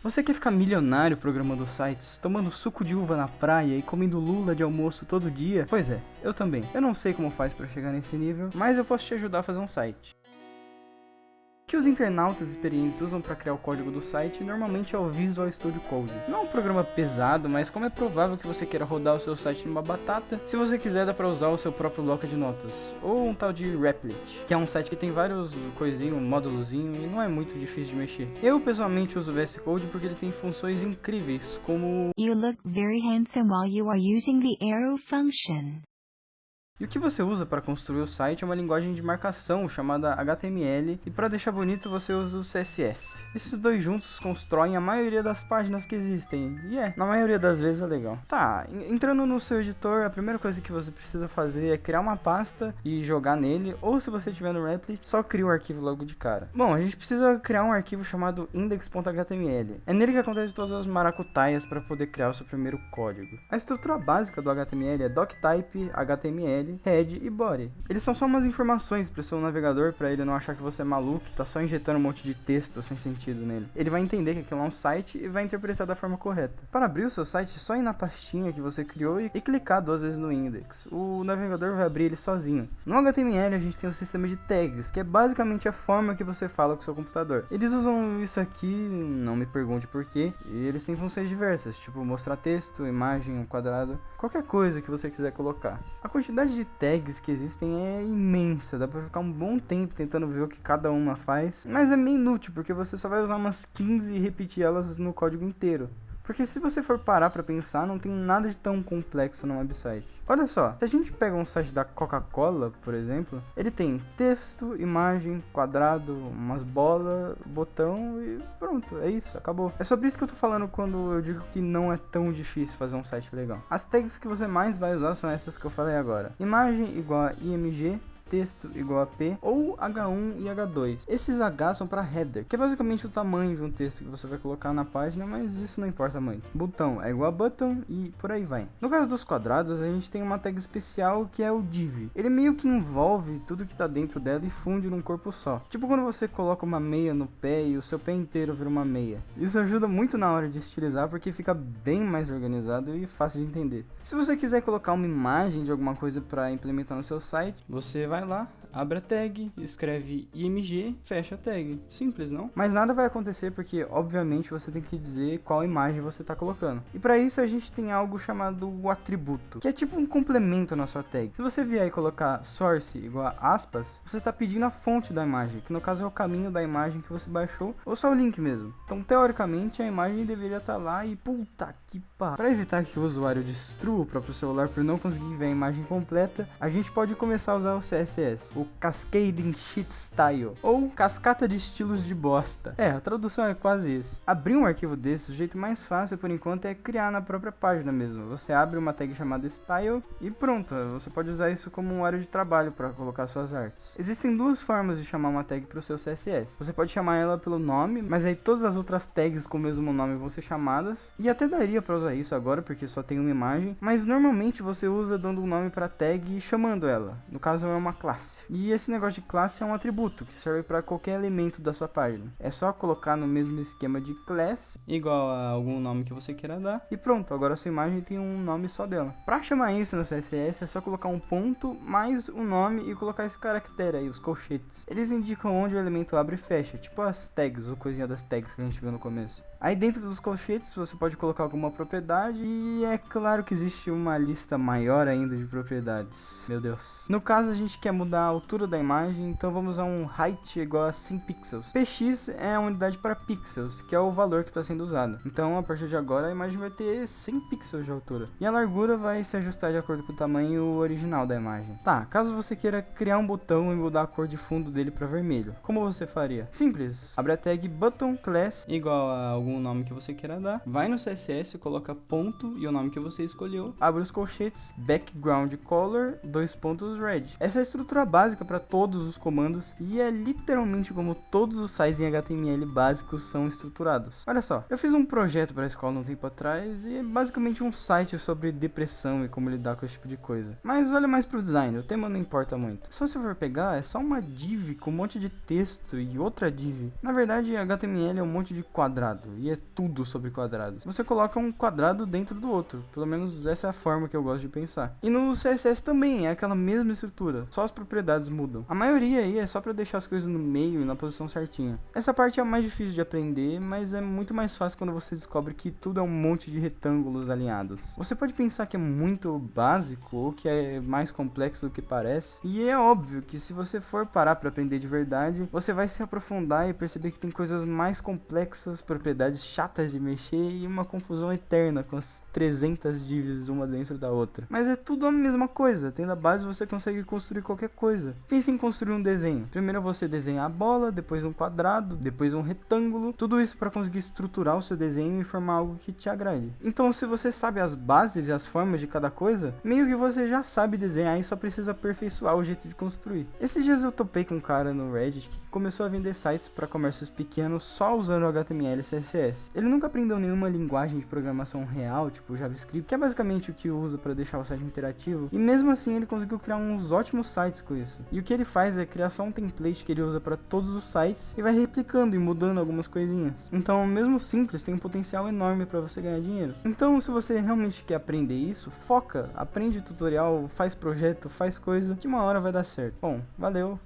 Você quer ficar milionário programando sites, tomando suco de uva na praia e comendo lula de almoço todo dia? Pois é, eu também. Eu não sei como faz para chegar nesse nível, mas eu posso te ajudar a fazer um site. O que os internautas experientes usam para criar o código do site normalmente é o Visual Studio Code. Não é um programa pesado, mas como é provável que você queira rodar o seu site numa batata, se você quiser dá para usar o seu próprio bloco de notas, ou um tal de Replit, que é um site que tem vários coisinhos, módulozinho e não é muito difícil de mexer. Eu pessoalmente uso o VS Code porque ele tem funções incríveis, como You look very handsome while you are using the arrow function. E o que você usa para construir o site é uma linguagem de marcação chamada HTML, e para deixar bonito você usa o CSS. Esses dois juntos constroem a maioria das páginas que existem, e na maioria das vezes é legal. Tá, entrando no seu editor, a primeira coisa que você precisa fazer é criar uma pasta e jogar nele, ou se você tiver no Replit, só cria o arquivo logo de cara. Bom, a gente precisa criar um arquivo chamado index.html. É nele que acontece todas as maracutaias para poder criar o seu primeiro código. A estrutura básica do HTML é doctype, HTML, head e body. Eles são só umas informações para o seu navegador, para ele não achar que você é maluco, que tá só injetando um monte de texto sem sentido nele. Ele vai entender que aquilo é um site e vai interpretar da forma correta. Para abrir o seu site, é só ir na pastinha que você criou e clicar 2 vezes no index. O navegador vai abrir ele sozinho. No HTML a gente tem o sistema de tags, que é basicamente a forma que você fala com o seu computador. Eles usam isso aqui, não me pergunte por quê, e eles têm funções diversas, tipo mostrar texto, imagem, um quadrado, qualquer coisa que você quiser colocar. A quantidade de tags que existem é imensa, dá pra ficar um bom tempo tentando ver o que cada uma faz, mas é meio inútil porque você só vai usar umas 15 e repetir elas no código inteiro. Porque se você for parar pra pensar, não tem nada de tão complexo no website. Olha só, se a gente pega um site da Coca-Cola, por exemplo, ele tem texto, imagem, quadrado, umas bolas, botão e pronto, é isso, acabou. É sobre isso que eu tô falando quando eu digo que não é tão difícil fazer um site legal. As tags que você mais vai usar são essas que eu falei agora. Imagem igual a img, texto igual a P, ou H1 e H2. Esses H são para header, que é basicamente o tamanho de um texto que você vai colocar na página, mas isso não importa muito. Botão é igual a button e por aí vai. No caso dos quadrados, a gente tem uma tag especial que é o div. Ele meio que envolve tudo que tá dentro dela e funde num corpo só. Tipo quando você coloca uma meia no pé e o seu pé inteiro vira uma meia. Isso ajuda muito na hora de estilizar porque fica bem mais organizado e fácil de entender. Se você quiser colocar uma imagem de alguma coisa para implementar no seu site, você vai lá, abre a tag, escreve img, fecha a tag. Simples, não? Mas nada vai acontecer porque, obviamente, você tem que dizer qual imagem você está colocando. E para isso a gente tem algo chamado o atributo, que é tipo um complemento na sua tag. Se você vier e colocar source igual a aspas, você está pedindo a fonte da imagem, que no caso é o caminho da imagem que você baixou, ou só o link mesmo. Então, teoricamente, a imagem deveria estar lá e puta que pá. Para evitar que o usuário destrua o próprio celular por não conseguir ver a imagem completa, a gente pode começar a usar o CSS, o Cascading Sheet Style, ou cascata de estilos de bosta. A tradução é quase isso. Abrir um arquivo desse, o jeito mais fácil por enquanto é criar na própria página mesmo. Você abre uma tag chamada Style e pronto, você pode usar isso como um área de trabalho para colocar suas artes. Existem 2 formas de chamar uma tag para o seu CSS. Você pode chamar ela pelo nome, mas aí todas as outras tags com o mesmo nome vão ser chamadas, e até daria para usar isso agora porque só tem uma imagem, mas normalmente você usa dando um nome para tag e chamando ela. No caso é uma classe. E esse negócio de classe é um atributo que serve para qualquer elemento da sua página. É só colocar no mesmo esquema de class, igual a algum nome que você queira dar, e pronto, agora a sua imagem tem um nome só dela. Para chamar isso no CSS é só colocar um ponto mais o nome e colocar esse caractere aí, os colchetes. Eles indicam onde o elemento abre e fecha, tipo as tags, ou coisinha das tags que a gente viu no começo. Aí dentro dos colchetes você pode colocar alguma propriedade e é claro que existe uma lista maior ainda de propriedades. Meu Deus. No caso a gente quer mudar a altura da imagem, então vamos usar um height igual a 100 pixels. Px é a unidade para pixels, que é o valor que está sendo usado. Então a partir de agora a imagem vai ter 100 pixels de altura. E a largura vai se ajustar de acordo com o tamanho original da imagem. Tá, caso você queira criar um botão e mudar a cor de fundo dele para vermelho, como você faria? Simples. Abre a tag button class igual a algum nome que você queira dar, vai no CSS, coloca ponto e o nome que você escolheu, abre os colchetes, background color, 2 pontos red. Essa é a estrutura básica para todos os comandos e é literalmente como todos os sites em HTML básicos são estruturados. Olha só, eu fiz um projeto para a escola um tempo atrás e é basicamente um site sobre depressão e como lidar com esse tipo de coisa. Mas olha mais pro design, o tema não importa muito. Se você for pegar, é só uma div com um monte de texto e outra div. Na verdade, HTML é um monte de quadrado e é tudo sobre quadrados. Você coloca um quadrado dentro do outro, pelo menos essa é a forma que eu gosto de pensar. E no CSS também é aquela mesma estrutura, só as propriedades mudam. A maioria aí é só para deixar as coisas no meio e na posição certinha. Essa parte é a mais difícil de aprender, mas é muito mais fácil quando você descobre que tudo é um monte de retângulos alinhados. Você pode pensar que é muito básico ou que é mais complexo do que parece, e é óbvio que se você for parar para aprender de verdade, você vai se aprofundar e perceber que tem coisas mais complexas, propriedades chatas de mexer e uma confusão eterna com as 300 divs uma dentro da outra. Mas é tudo a mesma coisa, tendo a base você consegue construir qualquer coisa. Pense em construir um desenho. Primeiro você desenha a bola, depois um quadrado, depois um retângulo, tudo isso para conseguir estruturar o seu desenho e formar algo que te agrade. Então se você sabe as bases e as formas de cada coisa, meio que você já sabe desenhar e só precisa aperfeiçoar o jeito de construir. Esses dias eu topei com um cara no Reddit que começou a vender sites para comércios pequenos só usando HTML e CSS. Ele nunca aprendeu nenhuma linguagem de programação real, tipo JavaScript, que é basicamente o que usa para deixar o site interativo, e mesmo assim ele conseguiu criar uns ótimos sites com isso. E o que ele faz é criar só um template que ele usa para todos os sites e vai replicando e mudando algumas coisinhas. Então, mesmo simples, tem um potencial enorme para você ganhar dinheiro. Então, se você realmente quer aprender isso, foca, aprende tutorial, faz projeto, faz coisa, que uma hora vai dar certo. Bom, valeu